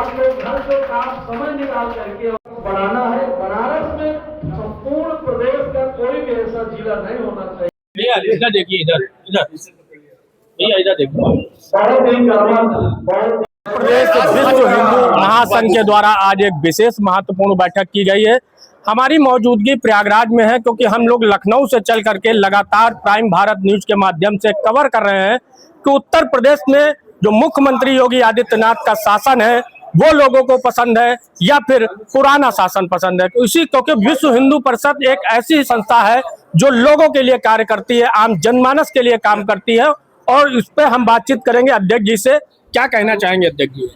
आप लोग घर से काम समय निकाल करके बढ़ाना है। बनारस में संपूर्ण प्रदेश का कोई भी ऐसा जिला नहीं होना चाहिए। इधर देखिए, इधर इधर भैया, इधर देखो। प्रदेश विश्व हिंदू महासंघ के द्वारा आज एक विशेष महत्वपूर्ण बैठक की गई है। हमारी मौजूदगी प्रयागराज में है, क्योंकि हम लोग लखनऊ से चल करके लगातार प्राइम भारत न्यूज के माध्यम से कवर कर रहे हैं कि उत्तर प्रदेश में जो मुख्यमंत्री योगी आदित्यनाथ का शासन है वो लोगों को पसंद है या फिर पुराना शासन पसंद है। इसी क्योंकि विश्व हिंदू परिषद एक ऐसी संस्था है जो लोगों के लिए कार्य करती है, आम जनमानस के लिए काम करती है, और इस पे हम बातचीत करेंगे अध्यक्ष जी से। क्या कहना चाहेंगे अध्यक्ष जी?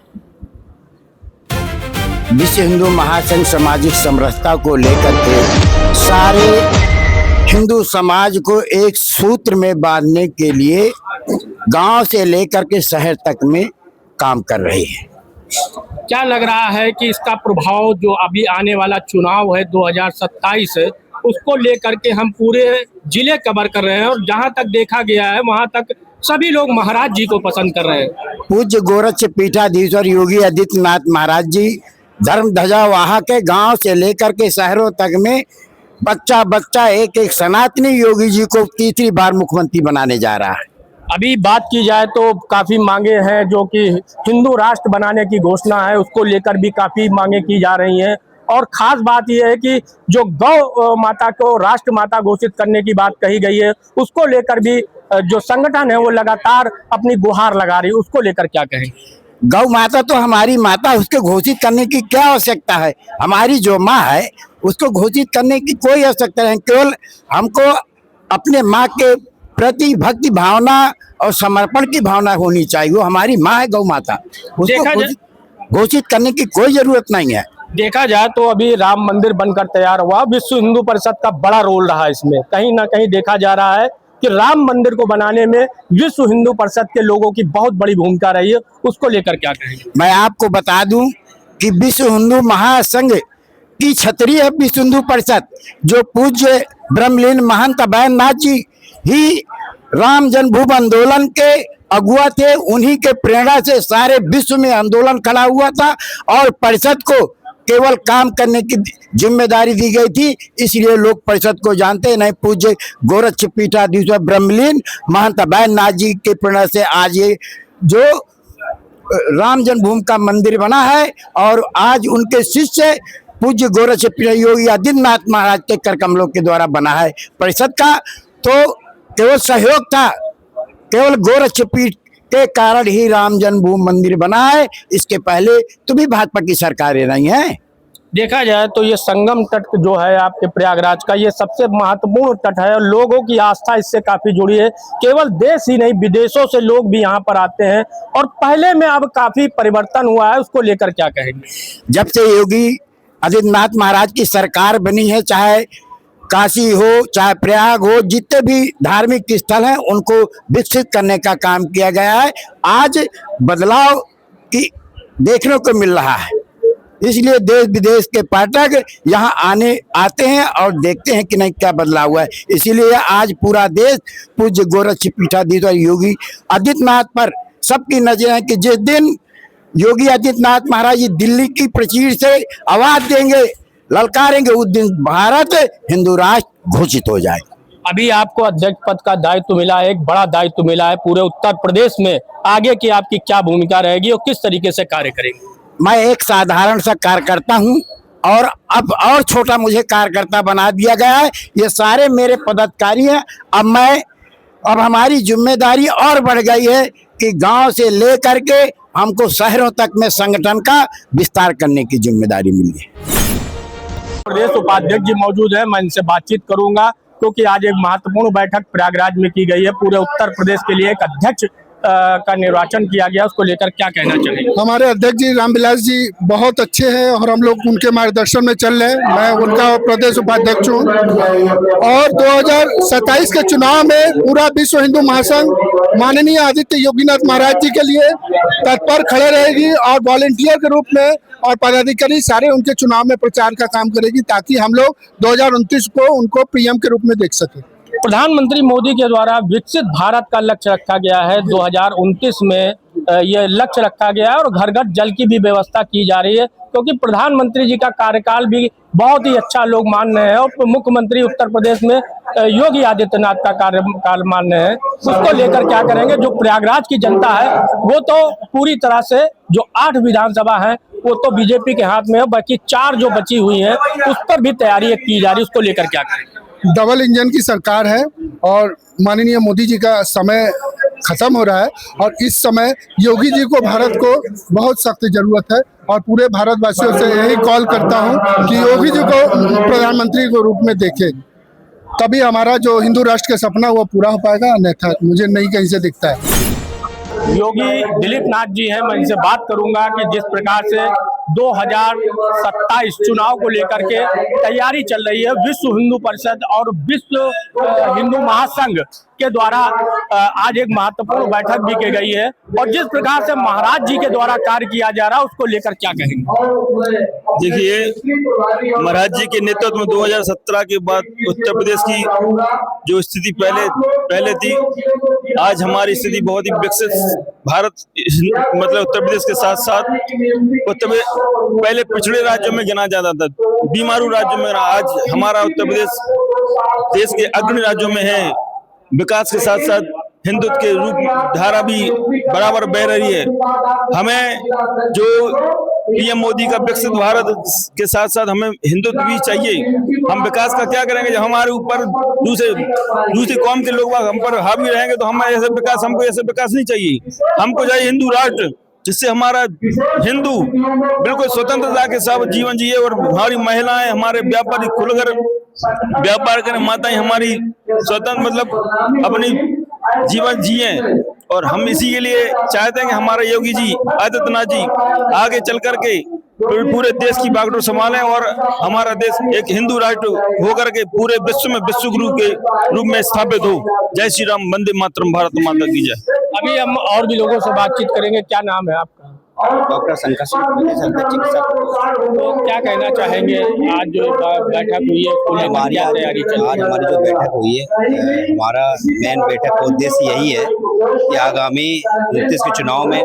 विश्व हिंदू महासंघ सामाजिक समरसता को लेकर के सारे हिंदू समाज को एक सूत्र में बांधने के लिए गांव से लेकर के शहर तक में काम कर रही है। क्या लग रहा है कि इसका प्रभाव जो अभी आने वाला चुनाव है 2027 है उसको लेकर के हम पूरे जिले कवर कर रहे हैं, और जहां तक देखा गया है वहां तक सभी लोग महाराज जी को पसंद कर रहे हैं। पूज्य गोरक्ष पीठाधीश्वर योगी आदित्यनाथ महाराज जी धर्म ध्वजा वाहक के गांव से लेकर के शहरों तक में बच्चा बच्चा एक एक सनातनी योगी जी को तीसरी बार मुख्यमंत्री बनाने जा रहा है। अभी बात की जाए तो काफी मांगे हैं, जो कि हिंदू राष्ट्र बनाने की घोषणा है उसको लेकर भी काफी मांगे की जा रही हैं, और खास बात यह है कि जो गौ माता को राष्ट्र माता घोषित करने की बात कही गई है उसको लेकर भी जो संगठन है वो लगातार अपनी गुहार लगा रही है। उसको लेकर क्या कहेंगे? गौ माता तो हमारी माता, उसको घोषित करने की क्या आवश्यकता है? हमारी जो माँ है उसको घोषित करने की कोई आवश्यकता नहीं। केवल हमको अपने माँ के प्रति भक्ति भावना और समर्पण की भावना होनी चाहिए। वो हमारी माँ है गौ माता, उसको घोषित करने की कोई जरूरत नहीं है। देखा जाए तो अभी राम मंदिर बनकर तैयार हुआ, विश्व हिंदू परिषद का बड़ा रोल रहा है इसमें। कहीं ना कहीं देखा जा रहा है कि राम मंदिर को बनाने में विश्व हिंदू परिषद के लोगों की बहुत बड़ी भूमिका रही है। उसको लेकर क्या कहेंगे? मैं आपको बता दूं कि विश्व हिंदू महासंघ की छतरी है विश्व हिंदू परिषद, जो पूज्य ब्रह्मलीन महंत अभयनाथ जी ही राम जन्मभूमि आंदोलन के अगुआ थे। उन्हीं के प्रेरणा से सारे विश्व में आंदोलन खड़ा हुआ था और परिषद को केवल काम करने की जिम्मेदारी दी गई थी, इसलिए लोग परिषद को जानते हैं। नहीं, पूज्य गोरक्ष पीठाधीश्वर ब्रह्मलीन महंत अभयनाथ जी के प्रेरणा से आज ये जो राम जन्मभूमि का मंदिर बना है, और आज उनके शिष्य पूज्य गोरक्ष योगी आदित्यनाथ महाराज के कर कमलों के द्वारा बना है। परिषद का तो केवल सहयोग था, केवल गोरक्ष पीठ के कारण ही राम जन्मभूमि मंदिर बना है। इसके पहले तो भी भाजपा की सरकारें नहीं है। देखा जाए तो ये संगम तट जो है आपके प्रयागराज का, ये सबसे महत्वपूर्ण तट है, और लोगों की आस्था इससे काफी जुड़ी है। केवल देश ही नहीं, विदेशों से लोग भी यहाँ पर आते हैं, और पहले में अब काफी परिवर्तन हुआ है। उसको लेकर क्या कहेंगे? जब से योगी आदित्यनाथ महाराज की सरकार बनी है, चाहे काशी हो चाहे प्रयाग हो, जितने भी धार्मिक स्थल हैं उनको विकसित करने का काम किया गया है। आज बदलाव की देखने को मिल रहा है, इसलिए देश विदेश के पर्यटक यहाँ आते हैं और देखते हैं कि नहीं क्या बदलाव हुआ है। इसीलिए आज पूरा देश पूज्य गोरक्ष पीठाधीश्वर योगी आदित्यनाथ पर सबकी नजर है कि जिस दिन योगी आदित्यनाथ महाराज जी दिल्ली की प्राचीर से आवाज देंगे, ललकारेंगे, उस दिन भारत हिंदू राष्ट्र घोषित हो जाए। अभी आपको अध्यक्ष पद का दायित्व मिला है, एक बड़ा दायित्व मिला है पूरे उत्तर प्रदेश में। आगे की आपकी क्या भूमिका रहेगी और किस तरीके से कार्य करेंगे? मैं एक साधारण सा कार्यकर्ता हूं, और अब और छोटा मुझे कार्यकर्ता बना दिया गया है। ये सारे मेरे पदाधिकारी हैं। अब हमारी जिम्मेदारी और बढ़ गई है कि गांव से लेकर के हमको शहरों तक में संगठन का विस्तार करने की जिम्मेदारी मिली है। प्रदेश उपाध्यक्ष जी मौजूद है, मैं इनसे बातचीत करूंगा, क्योंकि आज एक महत्वपूर्ण बैठक प्रयागराज में की गई है। पूरे उत्तर प्रदेश के लिए एक अध्यक्ष का निर्वाचन किया गया, उसको लेकर क्या कहना चाहेंगे? हमारे अध्यक्ष जी रामविलास जी बहुत अच्छे हैं और हम लोग उनके मार्गदर्शन में चल रहे हैं। मैं उनका प्रदेश उपाध्यक्ष हूँ, और 2027 के चुनाव में पूरा विश्व हिंदू महासंघ माननीय आदित्य योगीनाथ महाराज जी के लिए तत्पर खड़े रहेगी, और वॉलंटियर के रूप में और पदाधिकारी सारे उनके चुनाव में प्रचार का काम करेगी, ताकि हम लोग 2029 को उनको पीएम के रूप में देख सके। प्रधानमंत्री मोदी के द्वारा विकसित भारत का लक्ष्य रखा गया है। 2029 में ये लक्ष्य रखा गया है और घर घर जल की भी व्यवस्था की जा रही है, क्योंकि प्रधानमंत्री जी का कार्यकाल भी बहुत ही अच्छा लोग मान रहे हैं और मुख्यमंत्री उत्तर प्रदेश में योगी आदित्यनाथ का कार्यकाल मान रहे हैं। उसको लेकर क्या करेंगे, जो प्रयागराज की जनता है वो तो पूरी तरह से, जो 8 विधानसभा है वो तो बीजेपी के हाथ में है, बाकी 4 जो बची हुई है उस पर भी तैयारी की जा रही है, उसको लेकर क्या करेंगे? डबल इंजन की सरकार है और माननीय मोदी जी का समय खत्म हो रहा है और इस समय योगी जी को, भारत को बहुत सख्त जरूरत है और पूरे भारतवासियों से यही कॉल करता हूं कि योगी जी को प्रधानमंत्री के रूप में देखें, तभी हमारा जो हिंदू राष्ट्र का सपना वो पूरा हो पाएगा, अन्यथा मुझे नहीं कहीं से दिखता है। योगी दिलीप नाथ जी हैं, मैं इनसे बात करूंगा कि जिस प्रकार से 2027 चुनाव को लेकर के तैयारी चल रही है, विश्व हिंदू परिषद और विश्व हिंदू महासंघ के द्वारा आज एक महत्वपूर्ण बैठक भी की गई है और जिस प्रकार से महाराज जी के द्वारा कार्य किया जा रहा है उसको लेकर क्या कहेंगे? देखिए, महाराज जी के नेतृत्व में 2017 के बाद उत्तर प्रदेश की जो स्थिति पहले थी, आज हमारी स्थिति बहुत ही विकसित भारत, मतलब उत्तर प्रदेश के साथ साथ उत्तर प्रदेश पहले पिछड़े राज्यों में गिना जाता था, बीमारू राज्यों में, आज हमारा उत्तर प्रदेश देश के अग्रणी राज्यों में है। विकास के साथ साथ हिंदुत्व के रूप धारा भी बराबर बह रही है। हमें जो पीएम मोदी का विकसित भारत के साथ साथ हमें हिंदुत्व भी चाहिए। हम विकास का क्या करेंगे जब हमारे ऊपर दूसरी कौम के लोग हम पर हावी रहेंगे, तो हमको ऐसे विकास नहीं चाहिए। हमको चाहिए हिंदू राष्ट्र, जिससे हमारा हिंदू बिल्कुल स्वतंत्रता के साथ जीवन जिए और हमारी महिलाएं, हमारे व्यापारी खुलकर व्यापार करें, माताएं हमारी स्वतंत्र मतलब अपनी जीवन जिए। और हम इसी के लिए चाहते हैं कि हमारे योगी जी आदित्यनाथ जी आगे चल करके पूरे देश की बागडोर संभालें और हमारा देश एक हिंदू राष्ट्र होकर के पूरे विश्व में विश्व गुरु के रूप में स्थापित हो। जय श्री राम, वंदे मातरम, भारत माता की जय। अभी हम और भी लोगों से बातचीत करेंगे। क्या नाम है आपका? डॉक्टर शंकर सिंह, तो क्या कहना चाहेंगे, आज जो बैठक हुई है उसको लेकर क्या तैयारी चल रही है? आज हमारी जो बैठक हुई है, हमारा मेन बैठक का उद्देश्य यही है कि आगामी 29 के चुनाव में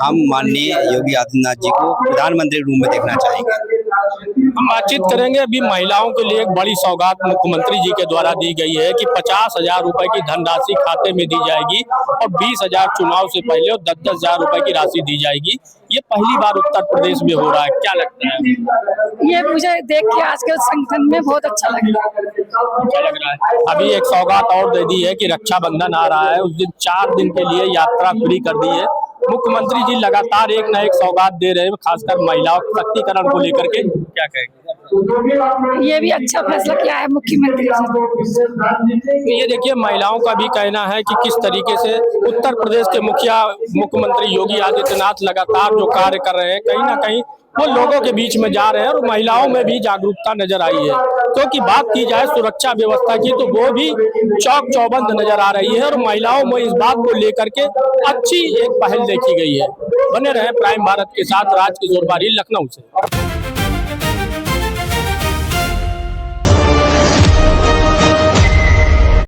हम माननीय योगी आदित्यनाथ जी को प्रधानमंत्री के रूप में देखना चाहेंगे। हम बातचीत करेंगे। अभी महिलाओं के लिए एक बड़ी सौगात मुख्यमंत्री जी के द्वारा दी गई है कि 50,000 रुपए की धनराशि खाते में दी जाएगी और 20,000 चुनाव से पहले और 10-10 हजार रुपए की राशि दी जाएगी। ये पहली बार उत्तर प्रदेश में हो रहा है, क्या लगता है? ये मुझे देख के आज के संगठन में बहुत अच्छा लग रहा है। अभी एक सौगात और दे दी है कि रक्षाबंधन आ रहा है, उस दिन 4 दिन के लिए यात्रा फ्री कर दी है। मुख्यमंत्री जी लगातार एक न एक सौगात दे रहे हैं, खासकर महिलाओं के सशक्तिकरण को लेकर के, क्या कहेंगे? ये भी अच्छा फैसला किया है मुख्यमंत्री जी। ये देखिए, महिलाओं का भी कहना है कि किस तरीके से उत्तर प्रदेश के मुख्यमंत्री योगी आदित्यनाथ लगातार जो कार्य कर रहे हैं, कहीं ना कहीं वो लोगों के बीच में जा रहे हैं और महिलाओं में भी जागरूकता नजर आई है। क्योंकि बात की जाए सुरक्षा व्यवस्था की, तो वो भी चौक चौबंद नजर आ रही है और महिलाओं में इस बात को लेकर के अच्छी एक पहल देखी गई है। बने रहे प्राइम भारत के साथ, राजकिशोर बारी, लखनऊ से।